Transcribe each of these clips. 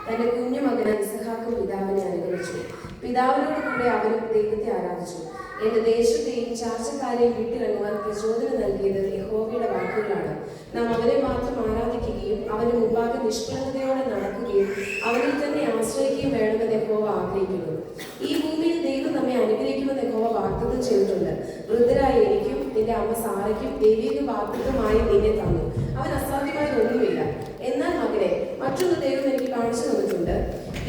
തന്റെ കുഞ്ഞു മകനായ ഇസഹാക്ക് പിതാവിനെ അനുഗ്രഹിച്ചു. പിതാവിനോട് കൂടെ അവനും ദൈവത്തെ ആരാധിച്ചു. എന്റെ ദേശത്തെയും ചാർച്ചക്കാരെയും വിട്ടിറങ്ങുവാൻ പ്രചോദനം നൽകിയത് യഹോവയുടെ വാക്കുകളാണ്. നാം അവനെ മാത്രം ആരാധിക്കുകയും അവന് മുമ്പാകെ നിഷ്കളങ്കതയോടെ നടക്കുകയും അവനിൽ തന്നെ ആശ്രയിക്കുകയും വേണമെന്ന് യഹോവ ആഗ്രഹിക്കുന്നു. ഈ ഭൂമിയിൽ ദൈവം നമ്മെ അനുഗ്രഹിക്കുമെന്ന് യഹോവ വാഗ്ദത്തം ചെയ്തിട്ടുണ്ട്. വൃദ്ധരായ എനിക്കും നിന്റെ അമ്മ സാറയ്ക്കും ദൈവിക വാഗ്ദത്തമായി നിന്നെ തന്നു. അവൻ അസാധ്യമായതൊന്നുമില്ല. എന്നാൽ മകനെ, മറ്റൊന്ന് ദൈവം എനിക്ക് കാണിച്ചു തന്നിട്ടുണ്ട്.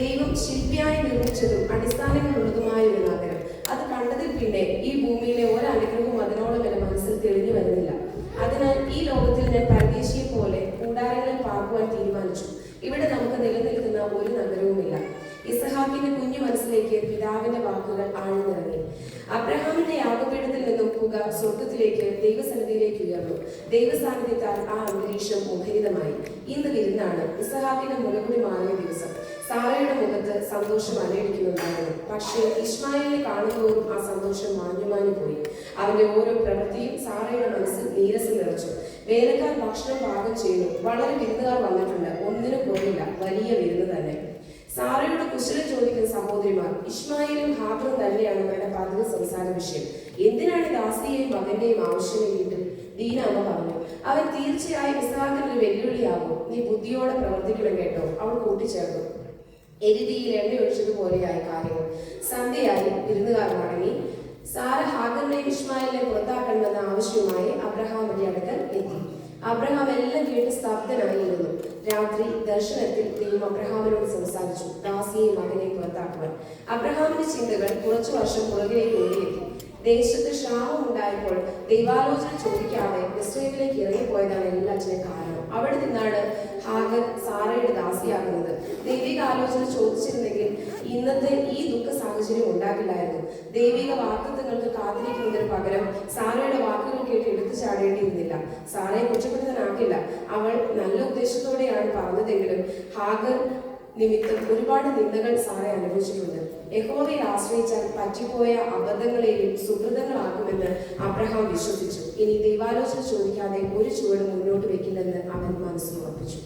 ദൈവം ശില്പിയായി നിർമ്മിച്ചതും അടിസ്ഥാനങ്ങളുള്ളതുമായ ഒരു നഗരം. അത് കണ്ടതിൽ പിന്നെ ഈ ഭൂമിയിലെ ഒരനുഗ്രഹവും അതിനോളം എന്റെ മനസ്സിൽ തെളിഞ്ഞു വരുന്നില്ല. അതിനാൽ ഈ ലോകത്തിൽ ഞാൻ പരദേശിയെ പോലെ കൂടാരങ്ങളിൽ പാർക്കുവാൻ തീരുമാനിച്ചു. ഇവിടെ നമുക്ക് നിലനിൽക്കുന്ന ഒരു നഗരവുമില്ല. ഇസഹാക്കിന്റെ കുഞ്ഞു മനസ്സിലേക്ക് പിതാവിന്റെ വാക്കുകൾ ആഴ്ന്നിറങ്ങി. അബ്രഹാമിന്റെ യാഗപീഠത്തിൽ നിന്നും പുക സ്വർഗത്തിലേക്ക് ദൈവസന്നിധിയിലേക്ക് ഉയർന്നു. ദൈവസാന്നിധ്യത്താൽ ആ അന്തരീക്ഷം മുഖരിതമായി. ഇന്ന് വിരുന്നാണ്. ഇസഹാക്കിന്റെ മുലകുടി മാറിയ ദിവസം. സാറയുടെ മുഖത്ത് സന്തോഷം അലയടിക്കുന്നുണ്ടായിരുന്നു. പക്ഷേ ഇസ്മായിലിനെ കാണുന്നതോറും ആ സന്തോഷം മാഞ്ഞു പോയി. അവന്റെ ഓരോ പ്രവൃത്തിയും സാറയുടെ മനസ്സിൽ നീരസം നിറച്ചു. വേലക്കാർ ഭക്ഷണം പാകം ചെയ്യുന്നു. വളരെ വിരുന്നുകാർ വന്നിട്ടുണ്ട്. ഒന്നിനും കുറയില്ല. വലിയ വിരുന്ന് തന്നെ. സാറയുടെ കുശലം ചോദിക്കുന്ന സഹോദരിമാർ ഇസ്മായിലും ഹാഗറും തന്നെയാണ് അവരുടെ പതിവ് സംസാര വിഷയം. എന്തിനാണ് ദാസിയെയും മകന്റെയും ആവശ്യമേ വീട്ടിൽ? ദീനാമ്മ പറഞ്ഞു, അവൻ തീർച്ചയായും ഇസ്ഹാക്കിന് ഒരു വെല്ലുവിളിയാകും. നീ ബുദ്ധിയോടെ പ്രവർത്തിക്കണം കേട്ടോ, അവൾ കൂട്ടിച്ചേർത്തു. എരുതിയിൽ എണ്ണ ഒഴിച്ചതുപോലെയായി കാര്യങ്ങൾ. സന്ധ്യയായി വിരുന്നുകാർ മടങ്ങി. സാറ ഹാഗറിനെയും ഇസ്മായിലിനെ പുറത്താക്കണമെന്ന ആവശ്യവുമായി അബ്രഹാമിന്റെ അടുക്കൽ എത്തി. അബ്രഹാം എല്ലാം കേട്ട് സ്തബ്ധനായിരുന്നു. രാത്രി ദർശനത്തിൽ ദൈവം അബ്രഹാമിനോട് സംസാരിച്ചു, ദാസിയെ മകനെ പുറത്താക്കുവാൻ. അബ്രഹാമിന്റെ ചിന്തകൾ കുറച്ചു വർഷം പുറകിലേക്ക് ഓടിയെത്തി. ദേശത്ത് ക്ഷാമം ഉണ്ടായപ്പോൾ ദൈവാലോചന ചോദിക്കാതെ മിസ്രൈമിലേക്ക് ഇറങ്ങിപ്പോയതാണ് എല്ലാറ്റിനും കാരണം. അവിടെ നിന്നാണ് ഹാഗർ സാറയുടെ ദാസിയാകുന്നത്. ദൈവിക ആലോചന ചോദിച്ചിരുന്നെങ്കിൽ ഇന്നത്തെ ഈ ദുഃഖ സാഹചര്യം ഉണ്ടാകില്ലായിരുന്നു. ദൈവിക വാഗ്ദത്തങ്ങൾക്ക് കാത്തിരിക്കുന്നതിന് പകരം സാറയുടെ വാക്കുകൾ കേട്ട് എടുത്തു ചാടേണ്ടിയിരുന്നില്ല. സാറയെ കുറ്റപ്പെടുത്താനാകില്ല. അവൾ നല്ല ഉദ്ദേശത്തോടെയാണ് പറഞ്ഞതെങ്കിലും ഹാഗർ നിമിത്തം ഒരുപാട് നിന്ദകൾ സാറെ അനുഭവിച്ചിട്ടുണ്ട്. യഹോവയിൽ ആശ്രയിച്ചാൽ പറ്റിപ്പോയ അബദ്ധങ്ങളെയും സുഹൃതങ്ങളാക്കുമെന്ന് അബ്രഹാം വിശ്വസിച്ചു. ഇനി ദൈവാലോചന ചോദിക്കാതെ ഒരു ചുവട് മുന്നോട്ട് വെക്കില്ലെന്ന് അവൻ മനസ്സിൽ ഉറപ്പിച്ചു.